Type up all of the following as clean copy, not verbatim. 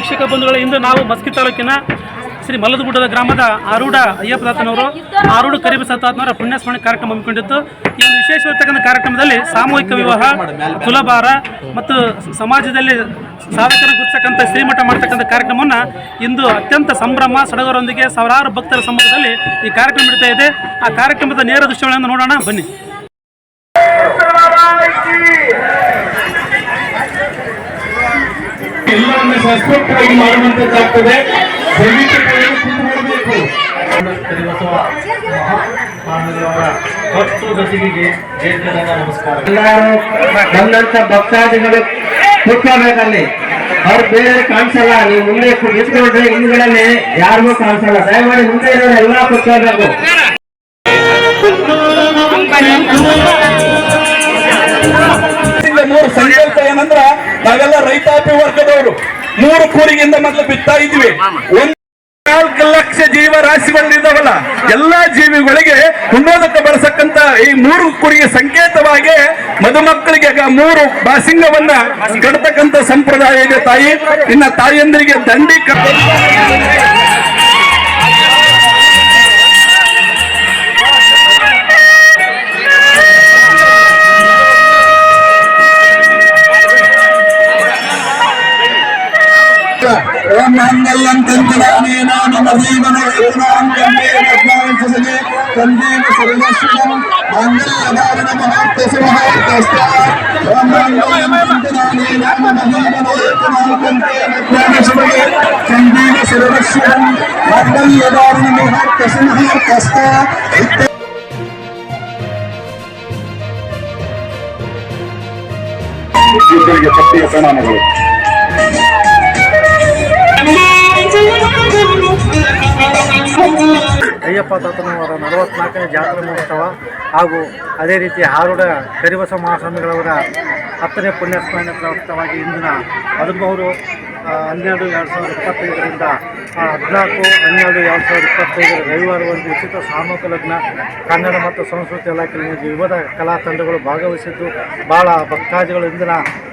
ವೀಕ್ಷಕ ಬಂಧುಗಳ ಇಂದು ನಾವು ಮಸ್ಕಿ ತಾಲೂಕಿನ ಶ್ರೀ ಮಲ್ಲದಗುಡ್ಡದ ಗ್ರಾಮದ ಆರೂಢ ಅಯ್ಯಪ್ಪ ತಾತನವರು ಆರೂಢ ಕರಿಬಸವ ತಾತನವರ ಪುಣ್ಯಸ್ಮರಣೆ ಕಾರ್ಯಕ್ರಮ ಹಮ್ಮಿಕೊಂಡಿದ್ದು ಈ ಒಂದು ವಿಶೇಷವಾಗಿರ್ತಕ್ಕಂಥ ಕಾರ್ಯಕ್ರಮದಲ್ಲಿ ಸಾಮೂಹಿಕ ವಿವಾಹ, ತುಲಾಭಾರ ಮತ್ತು ಸಮಾಜದಲ್ಲಿ ಸಾಧಕರ ಗುರುತಕ್ಕಂಥ ಶ್ರೀಮಠ ಮಾಡ್ತಕ್ಕಂಥ ಕಾರ್ಯಕ್ರಮವನ್ನು ಇಂದು ಅತ್ಯಂತ ಸಂಭ್ರಮ ಸಡಗರೊಂದಿಗೆ ಸಾವಿರಾರು ಭಕ್ತರ ಸಮ್ಮುಖದಲ್ಲಿ ಈ ಕಾರ್ಯಕ್ರಮ ನಡೀತಾ ಇದೆ. ಆ ಕಾರ್ಯಕ್ರಮದ ನೇರ ದೃಶ್ಯಗಳನ್ನು ನೋಡೋಣ ಬನ್ನಿ. ಎಲ್ಲವನ್ನು ಸಸ್ಪೆಕ್ಟಾಗಿ ಮಾಡುವಂತದ್ದಾಗ್ತದೆ. ನನ್ನಂತ ಭಕ್ತಾದಿಗಳು ಕೂತ್ಕೋಬೇಕಲ್ಲಿ, ಅವ್ರು ಬೇರೆ ಕಾಣಿಸಲ್ಲ. ನೀವು ಮುಂದೆ ನಿಂತ್ಕೊಂಡ್ರೆ ಹಿಂದ್ಗಡೆ ಯಾರಿಗೂ ಕಾಣಿಸಲ್ಲ. ದಯಮಾಡಿ ಮುಂದೆ ಇರೋರು ಎಲ್ಲ ಕೂತ್ಕೋಬೇಕು. ಮೂರು ಸಂಕಲ್ಪ ಏನಂದ್ರ, ನಾವೆಲ್ಲ ರೈತಾಪಿ ವರ್ಗದವರು 3 ಕೂರಿಗಿಂತ ಮೊದಲು ಬಿತ್ತಾ ಇದ್ವಿ. 4 ಲಕ್ಷ ಜೀವರಾಶಿಗಳಿದ್ದಾವಲ್ಲ, ಎಲ್ಲಾ ಜೀವಿಗಳಿಗೆ ಉಣ್ಣೋದಕ್ಕೆ ಬಳಸಕ್ಕಂತ ಈ 3 ಕೂರಿಗೆ ಸಂಕೇತವಾಗಿ ಮದುಮಕ್ಕಳಿಗೆ 3 ಬಾಸಿಂಗವನ್ನ ಕಟ್ತಕ್ಕಂಥ ಸಂಪ್ರದಾಯ ಇದೆ ತಾಯಿ. ಇನ್ನ ತಾಯಿಯಂದರಿಗೆ ದಂಡಿ ಸತ್ಯ ಪ್ರಣಾಮಗಳು. ಅಯ್ಯಪ್ಪ ತಾತನವರ 44ನೇ ಜಾತ್ರಾ ಮಹೋತ್ಸವ ಹಾಗೂ ಅದೇ ರೀತಿ ಆರೂಢ ಕರಿಬಸವ ಮಹಾಸ್ವಾಮಿಗಳವರ 10ನೇ ಪುಣ್ಯಸ್ಮರಣೆ ಪ್ರಯುಕ್ತವಾಗಿ ಇಂದಿನ 13/12/2025ರಿಂದ 14/12/2025 ರವಿವಾರವರೆಗೂ ಉಚಿತ ಸಾಮೂಹಿಕ ಲಗ್ನ ಕನ್ನಡ ಮತ್ತು ಸಂಸ್ಕೃತಿ ಇಲಾಖೆಯಲ್ಲಿ ವಿವಿಧ ಕಲಾ ತಂಡಗಳು ಭಾಗವಹಿಸಿದ್ದು ಭಾಳ ಭಕ್ತಾದಿಗಳು ಇಂದಿನ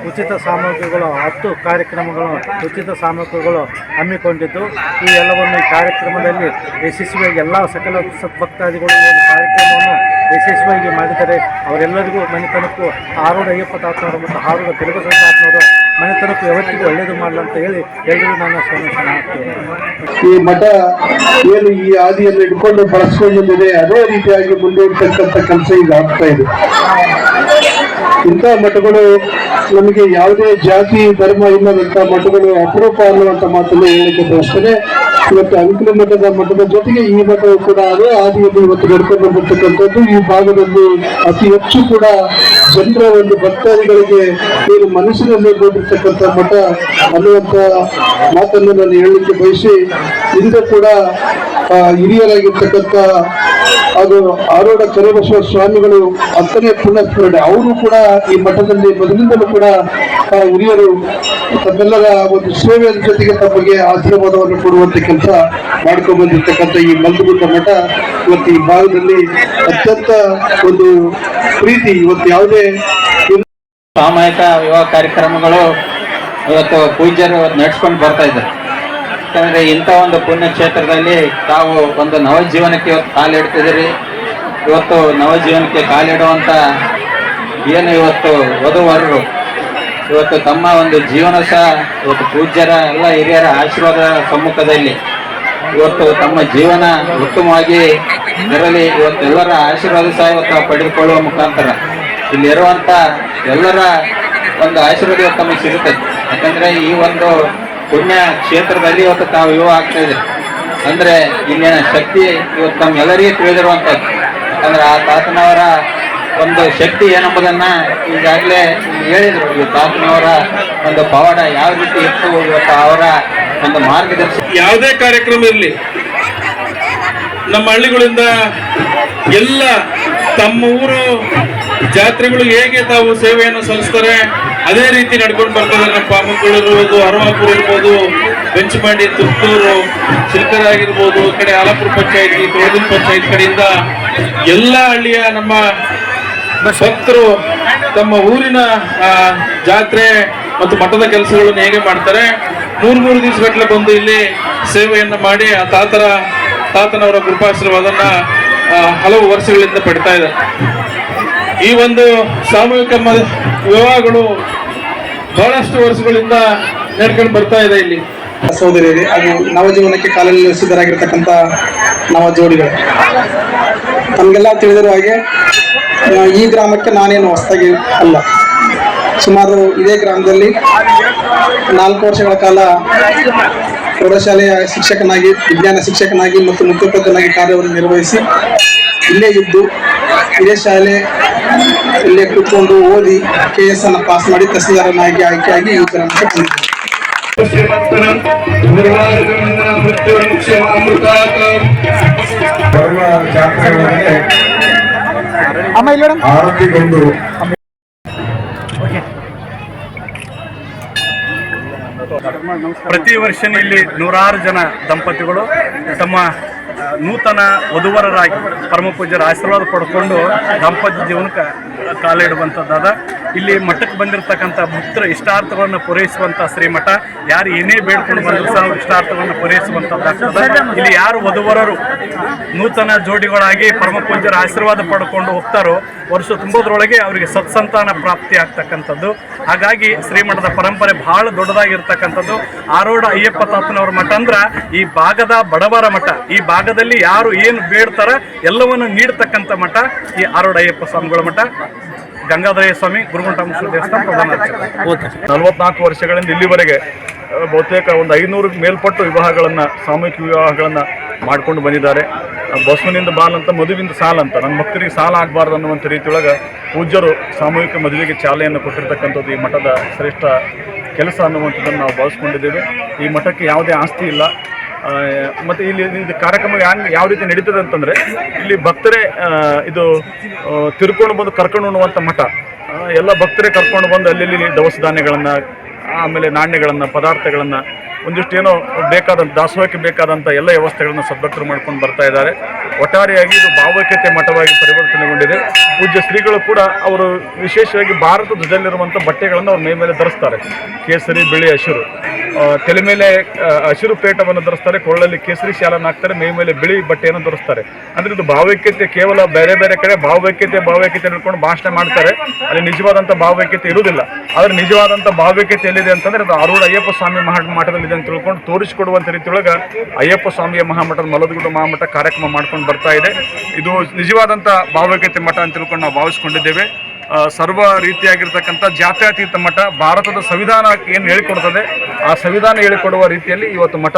ಉಚಿತ ಸಾಮಗ್ರಿಗಳು 10 ಕಾರ್ಯಕ್ರಮಗಳು ಉಚಿತ ಸಾಮಗ್ರಿಗಳು ಹಮ್ಮಿಕೊಂಡಿದ್ದು ಈ ಎಲ್ಲವನ್ನು ಈ ಕಾರ್ಯಕ್ರಮದಲ್ಲಿ ಯಶಸ್ವಿಯಾಗಿ ಎಲ್ಲ ಸಕಲ ಭಕ್ತಾದಿಗಳು ಈ ಒಂದು ಕಾರ್ಯಕ್ರಮವನ್ನು ಯಶಸ್ವಿಯಾಗಿ ಮಾಡಿದರೆ ಅವರೆಲ್ಲರಿಗೂ ಮನೆತನಕ್ಕೂ ಆರೂಢ ಅಯ್ಯಪ್ಪ ತಾತನವರು ಮತ್ತು ಆರೂಢ ಕರಿಬಸವ ತಾತನವರು ಮನೆತನಕ್ಕೂ ಯಾವತ್ತಿಗೂ ಒಳ್ಳೆಯದು ಮಾಡಲಿ ಅಂತ ಹೇಳಿ ಎಲ್ಲರಿಗೂ ನಾನು ಸಂದೇಶನ ಹಾಕ್ತೇನೆ. ಈ ಮಠ ಏನು ಈ ಆದಿಯನ್ನು ಇಟ್ಕೊಂಡು ಬಳಸ್ಕೊಂಡು ಬಂದಿದೆ, ಅದೇ ರೀತಿಯಾಗಿ ಮುಂದುವರಿತಕ್ಕಂಥ ಕೆಲಸ ಈಗ ಆಗ್ತಾ ಇದೆ. ಇಂಥ ಮಠಗಳು ನಮಗೆ ಯಾವುದೇ ಜಾತಿ ಧರ್ಮ ಇಲ್ಲದಂಥ ಮಠಗಳು ಅಪರೂಪ ಅನ್ನುವಂಥ ಮಾತನ್ನು ಹೇಳಲಿಕ್ಕೆ ಬಯಸ್ತೇನೆ. ಇವತ್ತು ಅಂಕಲಿ ಮಠದ ಜೊತೆಗೆ ಈ ಮಠವು ಕೂಡ ಅದೇ ಆದಿಯಲ್ಲಿ ಇವತ್ತು ನಡ್ಕೊಂಡು ಬಂದಿರ್ತಕ್ಕಂಥದ್ದು. ಈ ಭಾಗದಲ್ಲಿ ಅತಿ ಹೆಚ್ಚು ಕೂಡ ಜನರ ಒಂದು ಭಕ್ತಾದಿಗಳಿಗೆ ಏನು ಮನಸ್ಸಿನಲ್ಲಿ ಬಂದಿರ್ತಕ್ಕಂಥ ಮಠ ಅನ್ನುವಂಥ ಮಾತನ್ನು ನಾನು ಹೇಳಲಿಕ್ಕೆ ಬಯಸಿ, ಹಿಂದೆ ಕೂಡ ಹಿರಿಯರಾಗಿರ್ತಕ್ಕಂಥ ಅದು ಆರೂಢ ಕರಿಬಸವ ಸ್ವಾಮಿಗಳು 10ನೇ ಪುಣ್ಯಸ್ಮರಣೆ, ಅವರು ಕೂಡ ಈ ಮಠದಲ್ಲಿ ಮೊದಲಿಂದಲೂ ಕೂಡ ಹಿರಿಯರು ತಮ್ಮೆಲ್ಲರ ಒಂದು ಸೇವೆಯ ಜೊತೆಗೆ ತಮಗೆ ಆಶೀರ್ವಾದವನ್ನು ಕೊಡುವಂತ ಕೆಲಸ ಮಾಡ್ಕೊಂಡು ಬಂದಿರ್ತಕ್ಕಂಥ ಈ ಮಲ್ಲದಗುಡ್ಡ ಮಠ ಇವತ್ತು ಈ ಭಾಗದಲ್ಲಿ ಅತ್ಯಂತ ಒಂದು ಪ್ರೀತಿ. ಇವತ್ತು ಯಾವುದೇ ಸಾಮೂಹಿಕ ವಿವಾಹ ಕಾರ್ಯಕ್ರಮಗಳು ಇವತ್ತು ಪೂಜ್ಯರು ನಡೆಸ್ಕೊಂಡು ಬರ್ತಾ ಇದ್ದಾರೆ. ಯಾಕಂದ್ರೆ ಇಂಥ ಒಂದು ಪುಣ್ಯ ಕ್ಷೇತ್ರದಲ್ಲಿ ತಾವು ಒಂದು ನವಜೀವನಕ್ಕೆ ಇವತ್ತು ಕಾಲಿಡ್ತಿದ್ದೀರಿ. ಇವತ್ತು ನವಜೀವನಕ್ಕೆ ಕಾಲಿಡುವಂತ ಏನು ಇವತ್ತು ವಧುವರರು ಇವತ್ತು ತಮ್ಮ ಒಂದು ಜೀವನ ಸಹ ಇವತ್ತು ಪೂಜ್ಯರ ಎಲ್ಲ ಹಿರಿಯರ ಆಶೀರ್ವಾದ ಸಮ್ಮುಖದಲ್ಲಿ ಇವತ್ತು ತಮ್ಮ ಜೀವನ ಉತ್ತಮವಾಗಿ ಇರಲಿ, ಇವತ್ತೆಲ್ಲರ ಆಶೀರ್ವಾದ ಸಹ ಇವತ್ತು ಪಡೆದುಕೊಳ್ಳುವ ಮುಖಾಂತರ ಇಲ್ಲಿರುವಂತ ಎಲ್ಲರ ಒಂದು ಆಶೀರ್ವಾದ ಇವತ್ತು ತಮಗೆ ಸಿಗುತ್ತದೆ. ಯಾಕಂದ್ರೆ ಈ ಒಂದು ಪುಣ್ಯ ಕ್ಷೇತ್ರದಲ್ಲಿ ಇವತ್ತು ತಾವು ವಿವಾಹ ಆಗ್ತಾ ಇದೆ ಅಂದ್ರೆ ಇಲ್ಲಿನ ಶಕ್ತಿ ಇವತ್ತು ನಮ್ಮೆಲ್ಲರಿಗೂ ತಿಳಿದಿರುವಂಥದ್ದು. ಯಾಕಂದ್ರೆ ಆ ತಾತನವರ ಒಂದು ಶಕ್ತಿ ಏನೆಂಬುದನ್ನ ಈಗಾಗಲೇ ಹೇಳಿದ್ರು. ಈ ತಾತನವರ ಒಂದು ಪವಾಡ ಯಾವ ರೀತಿ ಇತ್ತು, ಇವತ್ತು ಅವರ ಒಂದು ಮಾರ್ಗದರ್ಶನ. ಯಾವುದೇ ಕಾರ್ಯಕ್ರಮ ಇರಲಿ, ನಮ್ಮ ಹಳ್ಳಿಗಳಿಂದ ಎಲ್ಲ ತಮ್ಮ ಊರು ಜಾತ್ರೆಗಳು ಹೇಗೆ ತಾವು ಸೇವೆಯನ್ನು ಸಲ್ಲಿಸ್ತಾರೆ ಅದೇ ರೀತಿ ನಡ್ಕೊಂಡು ಬರ್ತಾರೆ. ನಮ್ಮ ಪಾಮಕ್ಕಳು ಇರ್ಬೋದು, ಅರವಾಪುರ ಇರ್ಬೋದು, ಬೆಂಚಮಾಡಿ, ತುಮಕೂರು, ಶಿಲ್ಕರ ಆಗಿರ್ಬೋದು, ಈ ಕಡೆ ಆಲಪುರ ಪಂಚಾಯತಿ, ತೋಳದಿನ ಪಂಚಾಯತ್ ಕಡೆಯಿಂದ ಎಲ್ಲ ಹಳ್ಳಿಯ ನಮ್ಮ ಭಕ್ತರು ತಮ್ಮ ಊರಿನ ಜಾತ್ರೆ ಮತ್ತು ಮಠದ ಕೆಲಸಗಳನ್ನು ಹೇಗೆ ಮಾಡ್ತಾರೆ ಮೂರು ದಿವಸಗಟ್ಟಲೆ ಬಂದು ಇಲ್ಲಿ ಸೇವೆಯನ್ನ ಮಾಡಿ ಆ ತಾತನವರ ಕೃಪಾಶೀರ್ವಾದನ ಹಲವು ವರ್ಷಗಳಿಂದ ಪಡಿತಾ ಇದೆ. ಈ ಒಂದು ಸಾಮೂಹಿಕ ವಿವಾಹಗಳು ಬಹಳಷ್ಟು ವರ್ಷಗಳಿಂದ ನಡ್ಕೊಂಡು ಬರ್ತಾ ಇದೆ. ಇಲ್ಲಿ ಸಹೋದರಿಯರೇ, ಅದು ನವಜೀವನಕ್ಕೆ ಕಾಲಲ್ಲಿ ಸಿದ್ಧರಾಗಿರ್ತಕ್ಕಂಥ ನವ ಜೋಡಿಗಳು. ನಮಗೆಲ್ಲ ತಿಳಿದಿರುವ ಹಾಗೆ ಈ ಗ್ರಾಮಕ್ಕೆ ನಾನೇನು ಹೊಸದಾಗಿ ಅಲ್ಲ. ಸುಮಾರು ಇದೇ ಗ್ರಾಮದಲ್ಲಿ 4 ವರ್ಷಗಳ ಕಾಲ ಪ್ರೌಢಶಾಲೆಯ ಶಿಕ್ಷಕನಾಗಿ, ವಿಜ್ಞಾನ ಶಿಕ್ಷಕನಾಗಿ ಮತ್ತು ಮುಖ್ಯೋಪಾಧ್ಯಾಯನಾಗಿ ಕಾರ್ಯವನ್ನು ನಿರ್ವಹಿಸಿ ಇಲ್ಲೇ ಇದ್ದು ಇದೇ ಶಾಲೆ ಇಲ್ಲೇ ಕೂತ್ಕೊಂಡು ಓದಿ KS ಅನ್ನು ಪಾಸ್ ಮಾಡಿ ತಹಸೀಲ್ದಾರನಾಗಿ ಆಯ್ಕೆಯಾಗಿ ಈ ಗ್ರಾಮಕ್ಕೆ ಬಂದಿದ್ದೆ. ಆರೋಗ್ಯಗೊಂಡು ಪ್ರತಿ ವರ್ಷ ಇಲ್ಲಿ 100 ಜನ ದಂಪತಿಗಳು ತಮ್ಮ ನೂತನ ವಧುವರರಾಗಿ ಪರಮಪೂಜ್ಯರ ಆಶೀರ್ವಾದ ಪಡ್ಕೊಂಡು ದಾಂಪತ್ಯ ಜೀವನಕ್ಕೆ ಕಾಲಿಡುವಂಥದ್ದಾದ. ಇಲ್ಲಿ ಮಠಕ್ಕೆ ಬಂದಿರತಕ್ಕಂಥ ಭಕ್ತರ ಇಷ್ಟಾರ್ಥಗಳನ್ನು ಪೂರೈಸುವಂಥ ಶ್ರೀಮಠ. ಯಾರು ಏನೇ ಬೇಡ್ಕೊಂಡು ಬಂದರೂ ಸಹ ಇಷ್ಟಾರ್ಥಗಳನ್ನು ಪೂರೈಸುವಂಥದ್ದಾಗ್ತದೆ. ಇಲ್ಲಿ ಯಾರು ವಧುವರರು ನೂತನ ಜೋಡಿಗಳಾಗಿ ಪರಮಪೂಜ್ಯರ ಆಶೀರ್ವಾದ ಪಡ್ಕೊಂಡು ಹೋಗ್ತಾರೋ ವರ್ಷ ತುಂಬೋದ್ರೊಳಗೆ ಅವರಿಗೆ ಸತ್ಸಂತಾನ ಪ್ರಾಪ್ತಿ ಆಗ್ತಕ್ಕಂಥದ್ದು. ಹಾಗಾಗಿ ಶ್ರೀಮಠದ ಪರಂಪರೆ ಬಹಳ ದೊಡ್ಡದಾಗಿರ್ತಕ್ಕಂಥದ್ದು. ಆರೋಡ ಅಯ್ಯಪ್ಪ ತಾತನವ್ರ ಮಠ ಅಂದ್ರೆ ಈ ಭಾಗದ ಬಡವರ ಮಠ. ಈ ಭಾಗದಲ್ಲಿ ಯಾರು ಏನು ಬೇಡ್ತಾರ ಎಲ್ಲವನ್ನು ನೀಡತಕ್ಕಂಥ ಮಠ ಈ ಆರೋಡ ಅಯ್ಯಪ್ಪ ಸ್ವಾಮಿಗಳ ಮಠ. ಗಂಗಾಧರಯ್ಯ ಸ್ವಾಮಿ ಗುರುಗುಂಟೇಶ್ವರ ದೇವಸ್ಥಾನ ಪ್ರಧಾನ ಅರ್ಚಕ. 44 ವರ್ಷಗಳಿಂದ ಇಲ್ಲಿವರೆಗೆ ಬಹುತೇಕ ಒಂದು 500 ಮೇಲ್ಪಟ್ಟು ವಿವಾಹಗಳನ್ನು, ಸಾಮೂಹಿಕ ವಿವಾಹಗಳನ್ನು ಮಾಡ್ಕೊಂಡು ಬಂದಿದ್ದಾರೆ. ಬಸವನಿಂದ ಬಾಲ್ ಅಂತ, ಮದುವಿಂದ ಸಾಲ ಅಂತ. ನನ್ನ ಭಕ್ತರಿಗೆ ಸಾಲ ಆಗಬಾರ್ದು ಅನ್ನುವಂಥ ರೀತಿಯೊಳಗೆ ಪೂಜ್ಯರು ಸಾಮೂಹಿಕ ಮದುವೆಗೆ ಚಾಲನೆಯನ್ನು ಕೊಟ್ಟಿರ್ತಕ್ಕಂಥದ್ದು ಈ ಮಠದ ಶ್ರೇಷ್ಠ ಕೆಲಸ ಅನ್ನುವಂಥದ್ದನ್ನು ನಾವು ಭಾವಿಸ್ಕೊಂಡಿದ್ದೇವೆ. ಈ ಮಠಕ್ಕೆ ಯಾವುದೇ ಆಸ್ತಿ ಇಲ್ಲ. ಮತ್ತು ಇಲ್ಲಿ ಇದು ಕಾರ್ಯಕ್ರಮ ಯಾವ ರೀತಿ ನಡೀತದೆ ಅಂತಂದರೆ, ಇಲ್ಲಿ ಭಕ್ತರೇ ಇದು ತಿರ್ಕೊಂಡು ಬಂದು ಕರ್ಕೊಂಡು ಉಣ್ಣುವಂಥ ಮಠ. ಎಲ್ಲ ಭಕ್ತರೇ ಕರ್ಕೊಂಡು ಬಂದು ಅಲ್ಲಿ ದವಸ ಧಾನ್ಯಗಳನ್ನು, ಆಮೇಲೆ ನಾಣ್ಯಗಳನ್ನು, ಪದಾರ್ಥಗಳನ್ನು, ಒಂದಿಷ್ಟು ಏನೋ ಬೇಕಾದಂಥ ದಾಸೋಹಕ್ಕೆ ಬೇಕಾದಂಥ ಎಲ್ಲ ವ್ಯವಸ್ಥೆಗಳನ್ನು ಸದ್ಭಕ್ತರು ಮಾಡ್ಕೊಂಡು ಬರ್ತಾ ಇದ್ದಾರೆ. ಒಟ್ಟಾರೆಯಾಗಿ ಇದು ಭಾವೈಕ್ಯತೆ ಮಠವಾಗಿ ಪರಿವರ್ತನೆಗೊಂಡಿದೆ. ಪೂಜ್ಯ ಶ್ರೀಗಳು ಕೂಡ ಅವರು ವಿಶೇಷವಾಗಿ ಭಾರತ ಧ್ವಜದಲ್ಲಿರುವಂಥ ಬಟ್ಟೆಗಳನ್ನು ಅವ್ರ ಮೈ ಮೇಲೆ ಧರಿಸ್ತಾರೆ. ಕೇಸರಿ, ಬಿಳಿ, ಹಸಿರು. ತಲೆ ಮೇಲೆ ಹಸಿರು ಪೇಟವನ್ನು ಧರಿಸ್ತಾರೆ, ಕೊಳ್ಳಲ್ಲಿ ಕೇಸರಿ ಶಾಲನ್ನು ಹಾಕ್ತಾರೆ, ಮೈ ಮೇಲೆ ಬಿಳಿ ಬಟ್ಟೆಯನ್ನು ಧರಿಸ್ತಾರೆ. ಅಂದರೆ ಇದು ಭಾವೈಕ್ಯತೆ. ಕೇವಲ ಬೇರೆ ಬೇರೆ ಕಡೆ ಭಾವೈಕ್ಯತೆ ಹಿಡ್ಕೊಂಡು ಭಾಷಣ ಮಾಡ್ತಾರೆ, ಅಲ್ಲಿ ನಿಜವಾದಂಥ ಭಾವೈಕ್ಯತೆ ಇರುವುದಿಲ್ಲ. ಆದರೆ ನಿಜವಾದಂಥ ಭಾವೈಕ್ಯತೆ ಎಲ್ಲಿದೆ ಅಂತಂದರೆ ಅದು ಆರೂಢ ಅಯ್ಯಪ್ಪ ಸ್ವಾಮಿ ಮಠದಲ್ಲಿ ಅಂತ ತಿಳ್ಕೊಂಡು ತೋರಿಸಿಕೊಡುವಂಥ ರೀತಿಯೊಳಗೆ ಅಯ್ಯಪ್ಪ ಸ್ವಾಮಿಯ ಮಹಾಮಠದ ಮಲದಗುಡ್ಡ ಮಹಾಮಠ ಕಾರ್ಯಕ್ರಮ ಮಾಡ್ಕೊಂಡು ಬರ್ತಾ ಇದೆ. ಇದು ನಿಜವಾದಂಥ ಭಾವೈಕ್ಯತೆ ಮಠ ಅಂತ ತಿಳ್ಕೊಂಡು ನಾವು ಭಾವಿಸ್ಕೊಂಡಿದ್ದೇವೆ. ಸರ್ವ ರೀತಿಯಾಗಿರ್ತಕ್ಕಂಥ ಜಾತ್ಯತೀತ ಮಠ. ಭಾರತದ ಸಂವಿಧಾನ ಏನು ಹೇಳಿಕೊಡ್ತದೆ ಆ ಸಂವಿಧಾನ ಹೇಳಿಕೊಡುವ ರೀತಿಯಲ್ಲಿ ಇವತ್ತು ಮಠ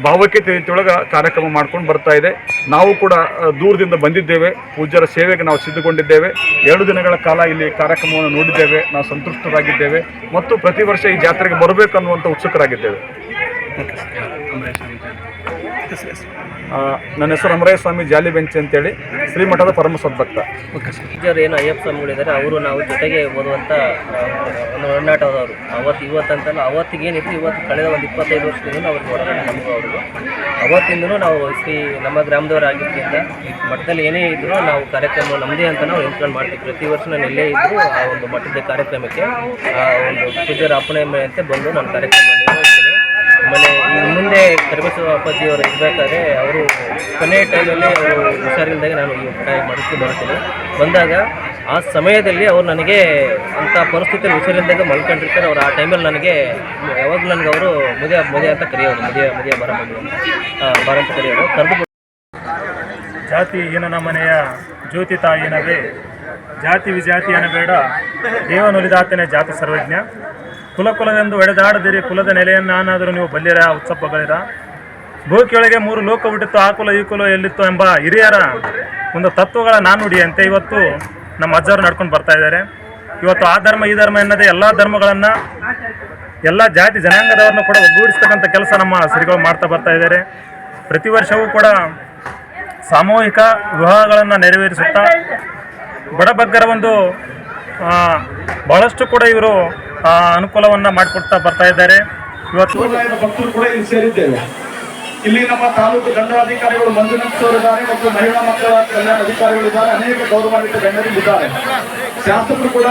ಭಾವೈಕ್ಯತೆ ರೀತಿಯೊಳಗೆ ಕಾರ್ಯಕ್ರಮ ಮಾಡ್ಕೊಂಡು ಬರ್ತಾ ಇದೆ. ನಾವು ಕೂಡ ದೂರದಿಂದ ಬಂದಿದ್ದೇವೆ. ಪೂಜ್ಯರ ಸೇವೆಗೆ ನಾವು ಸಿದ್ಧಗೊಂಡಿದ್ದೇವೆ. 2 ದಿನಗಳ ಕಾಲ ಇಲ್ಲಿ ಕಾರ್ಯಕ್ರಮವನ್ನು ನೋಡಿದ್ದೇವೆ. ನಾವು ಸಂತುಷ್ಟರಾಗಿದ್ದೇವೆ ಮತ್ತು ಪ್ರತಿ ವರ್ಷ ಈ ಜಾತ್ರೆಗೆ ಬರಬೇಕು ಅನ್ನುವಂಥ ಉತ್ಸುಕರಾಗಿದ್ದೇವೆ. ನನ್ನ ಹೆಸರು ಅಮರೇಶ ಸ್ವಾಮಿ ಜಾಲಿ ಬೆಂಚಿ ಅಂತೇಳಿ, ಶ್ರೀಮಠದ ಪರಮ ಸದ್ಭಕ್ತ. ಏನು ಅಯ್ಯಪ್ಪ ಸ್ವಾಮಿಗಳಿದ್ದಾರೆ, ಅವರು ನಾವು ಜೊತೆಗೆ ಓದುವಂಥ ಒಂದು ಒಡನಾಟದವರು. ಇವತ್ತಂತಲ್ಲ, ಅವತ್ತಿಗೇನಿತ್ತು, ಇವತ್ತು ಕಳೆದ ಒಂದು 25 ವರ್ಷದಿಂದ ಅವ್ರಿಗೆ ಒಡನಾಟ ನಮಗೂ ಅವ್ರಿಗೂ. ಅವತ್ತಿಂದನೂ ನಾವು ನಮ್ಮ ಗ್ರಾಮದವರಾಗಿದ್ದರಿಂದ ಈ ಮಠದಲ್ಲಿ ಏನೇ ಇದ್ದರೂ ನಾವು ಕಾರ್ಯಕ್ರಮ ನಮ್ಮದೇ ಅಂತ ನಾವು ಎಂಟ್ಕೊಂಡು ಮಾಡ್ತೀವಿ. ಪ್ರತಿ ವರ್ಷ ನಾನು ಎಲ್ಲೇ ಇದ್ದರೂ ಆ ಒಂದು ಮಠದ ಕಾರ್ಯಕ್ರಮಕ್ಕೆ ಒಂದು ಪೂಜ್ಯರ ಅಪ್ಪಣೆ ಮೇಲೆಂತೆ ಬಂದು ನಾನು ಕಾರ್ಯಕ್ರಮ ನಿರ್ವಹಿಸ್ತೀನಿ. ಆಮೇಲೆ ಈ ಮುಂದೆ ಕರಿಬಸವ ಅಪ್ಪಾಜಿಯವರು ಇರಬೇಕಾದ್ರೆ ಅವರು ಕೊನೆಯ ಟೈಮಲ್ಲಿ ಅವರು ಹುಷಾರಿಲ್ದಾಗ ನಾನು ಈ ಮಠಕ್ಕೆ ಬರ್ತೀನಿ. ಬಂದಾಗ ಆ ಸಮಯದಲ್ಲಿ ಅವರು ನನಗೆ ಅಂಥ ಪರಿಸ್ಥಿತಿಯಲ್ಲಿ ಹುಷಾರಿಲ್ದಾಗ ಮಲ್ಕೊಂಡಿರ್ತಾರೆ. ಅವರು ಆ ಟೈಮಲ್ಲಿ ನನಗೆ ಯಾವಾಗಲೂ ನನಗೆ ಅವರು ಮುದೆ ಅಂತ ಕರೆಯೋರು. ಮುದಿಯ ಬರ ಅಂತ ಕರೆಯೋರು. ಕರೆದು ಜಾತಿ ಹೀನನ ಮನೆಯ ಜ್ಯೋತಿ ತಾಯಿನವೇ, ಜಾತಿ ವಿಜಾತಿಯನ ಬೇಡ, ದೇವನುಲಿದಾತನೇ ಜಾತಿ ಸರ್ವಜ್ಞ. ಕುಲವೆಂದು ಒಡೆದಾಡದಿರಿ, ಕುಲದ ನೆಲೆಯನ್ನಾದರೂ ನೀವು ಬಲ್ಲಿರ ಉತ್ಸಪ್ಪಗಳಿರ. ಭೂಕೆಳಗೆ 3 ಲೋಕ ಹುಟ್ಟಿತ್ತು, ಆ ಕುಲ ಈ ಕುಲ ಎಲ್ಲಿತ್ತು ಎಂಬ ಹಿರಿಯರ ಒಂದು ತತ್ವಗಳ ನಾನುಡಿಯಂತೆ ಇವತ್ತು ನಮ್ಮ ಅಜ್ಜವರು ನಡ್ಕೊಂಡು ಬರ್ತಾ ಇದ್ದಾರೆ. ಇವತ್ತು ಆ ಧರ್ಮ ಈ ಧರ್ಮ ಎನ್ನದೇ ಎಲ್ಲ ಧರ್ಮಗಳನ್ನು, ಎಲ್ಲ ಜಾತಿ ಜನಾಂಗದವ್ರನ್ನ ಕೂಡ ಒಗ್ಗೂಡಿಸ್ತಕ್ಕಂಥ ಕೆಲಸ ನಮ್ಮ ಶ್ರೀಗಳು ಮಾಡ್ತಾ ಬರ್ತಾ ಇದ್ದಾರೆ. ಪ್ರತಿ ವರ್ಷವೂ ಕೂಡ ಸಾಮೂಹಿಕ ವಿವಾಹಗಳನ್ನು ನೆರವೇರಿಸುತ್ತಾ ಬಡಬಗ್ಗರ ಒಂದು ಬಹಳಷ್ಟು ಕೂಡ ಇವರು ಅನುಕೂಲವನ್ನು ಮಾಡಿಕೊಡ್ತಾ ಬರ್ತಾ ಇದ್ದಾರೆ. ಇವತ್ತು ಭಕ್ತರು ಕೂಡ ಇಲ್ಲಿ ಸೇರಿದ್ದೇವೆ. ಇಲ್ಲಿ ನಮ್ಮ ತಾಲೂಕು ದಂಡಾಧಿಕಾರಿಗಳು ಮಂಜುನಾಥ್ ಇದ್ದಾರೆ ಮತ್ತು ಮಹಿಳಾ ಮಕ್ಕಳ ಕಲ್ಯಾಣ ಅಧಿಕಾರಿಗಳಿದ್ದಾರೆ. ಅನೇಕ ಗೌರವಾನ್ವಿತ ಗಣ್ಯರಿದ್ದಾರೆ. ಶಾಸಕರು ಕೂಡ